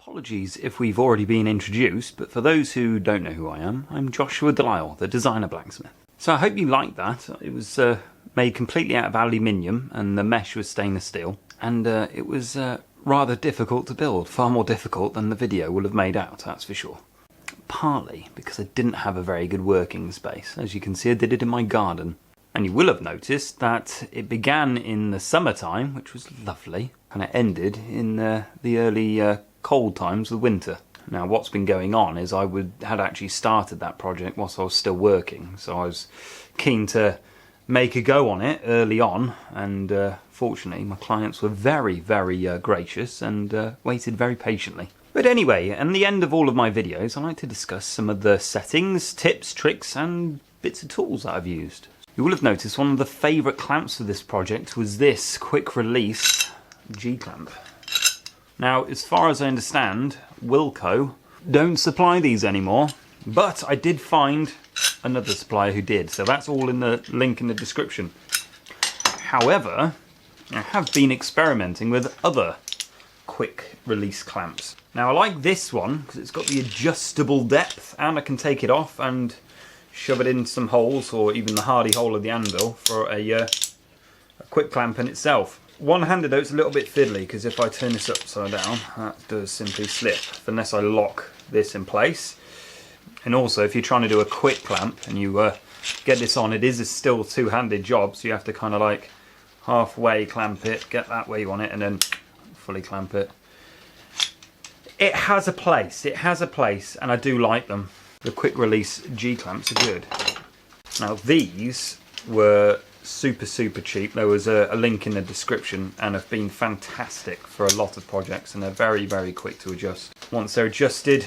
Apologies if we've already been introduced, but for those who don't know who I am, I'm Joshua Lisle, the designer blacksmith. So I hope you liked that. It was made completely out of aluminium and the mesh was stainless steel, and it was rather difficult to build, far more difficult than the video will have made out, that's for sure. partly because I didn't have a very good working space. As you can see, I did it in my garden. And you will have noticed that it began in the summertime, which was lovely, and it ended in the early cold times of winter. Now what's been going on is I had actually started that project whilst I was still working, so I was keen to make a go on it early on, and fortunately my clients were very, very gracious and waited very patiently. But anyway, at the end of all of my videos I like to discuss some of the settings, tips, tricks and bits of tools that I've used. You will have noticed one of the favourite clamps for this project was this quick release G-clamp. Now, as far as I understand, Wilco don't supply these anymore, but I did find another supplier who did, so that's all in the link in the description. However, I have been experimenting with other quick release clamps. Now I like this one because it's got the adjustable depth and I can take it off and shove it in some holes, or even the hardy hole of the anvil for a quick clamp in itself. One-handed though, it's a little bit fiddly because if I turn this upside down, that does simply slip unless I lock this in place. And also if you're trying to do a quick clamp and you get this on, it is a still two-handed job, so you have to kind of like halfway clamp it, get that way you want it, and then fully clamp it. It has a place, and I do like them. The quick release G-clamps are good. Now these were super cheap. There was a link in the description and have been fantastic for a lot of projects, and they're very, very quick to adjust. Once they're adjusted,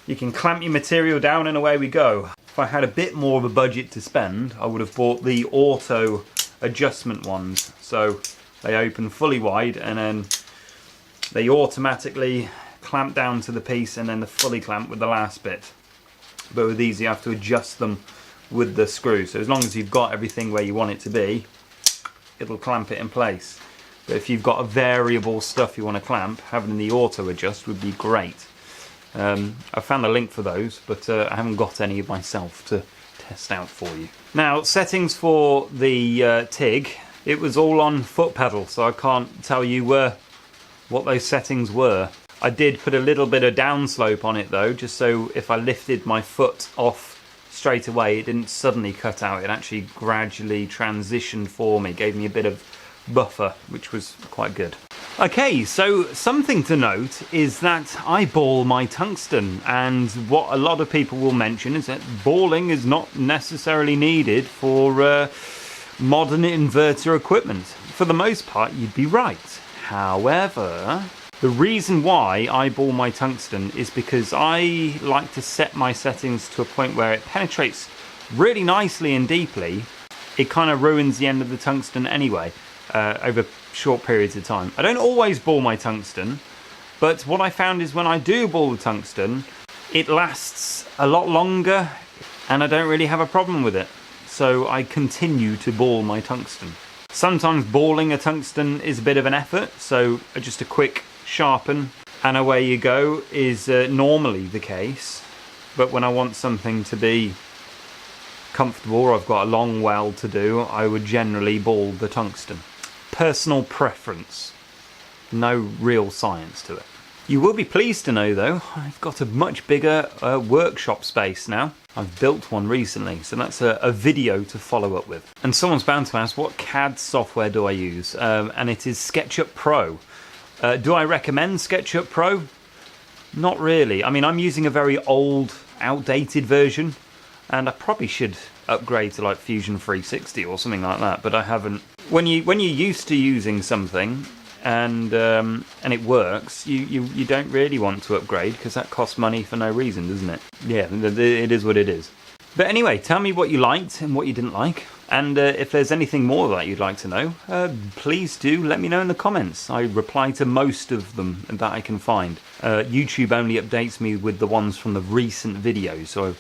you can clamp your material down and away we go. If I had a bit more of a budget to spend, I would have bought the auto adjustment ones. So they open fully wide and then they automatically clamp down to the piece and then the fully clamp with the last bit. But with these you have to adjust them with the screw, so as long as you've got everything where you want it to be, it'll clamp it in place. But if you've got a variable stuff you want to clamp, having the auto adjust would be great. I found a link for those, but I haven't got any myself to test out for you. Now settings for the TIG, it was all on foot pedal, so I can't tell you what those settings were. I did put a little bit of downslope on it though, just so if I lifted my foot off straight away it didn't suddenly cut out. It actually gradually transitioned for me, gave me a bit of buffer, which was quite good. Okay, so something to note is that I ball my tungsten, and what a lot of people will mention is that balling is not necessarily needed for modern inverter equipment. For the most part you'd be right. However, the reason why I ball my tungsten is because I like to set my settings to a point where it penetrates really nicely and deeply. It kind of ruins the end of the tungsten anyway, over short periods of time. I don't always ball my tungsten, but what I found is when I do ball the tungsten, it lasts a lot longer and I don't really have a problem with it. So I continue to ball my tungsten. Sometimes balling a tungsten is a bit of an effort, so just a quick sharpen and away you go is normally the case. But when I want something to be comfortable or I've got a long weld to do, I would generally ball the tungsten. Personal preference, no real science to it. You will be pleased to know though, I've got a much bigger workshop space now. I've built one recently, so that's a video to follow up with. And someone's bound to ask, what CAD software do I use? And it is SketchUp Pro. Do I recommend SketchUp Pro? Not really. I mean, I'm using a very old, outdated version, and I probably should upgrade to like Fusion 360 or something like that, but I haven't. When you're used to using something and it works, you don't really want to upgrade because that costs money for no reason, doesn't it? Yeah, it is what it is. But anyway, tell me what you liked and what you didn't like, and if there's anything more that you'd like to know, please do let me know in the comments. I reply to most of them that I can find. YouTube only updates me with the ones from the recent videos, so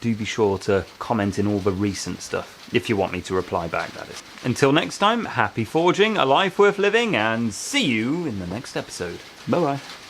do be sure to comment in all the recent stuff, if you want me to reply back, that is. Until next time, happy forging, a life worth living, and see you in the next episode. Bye bye.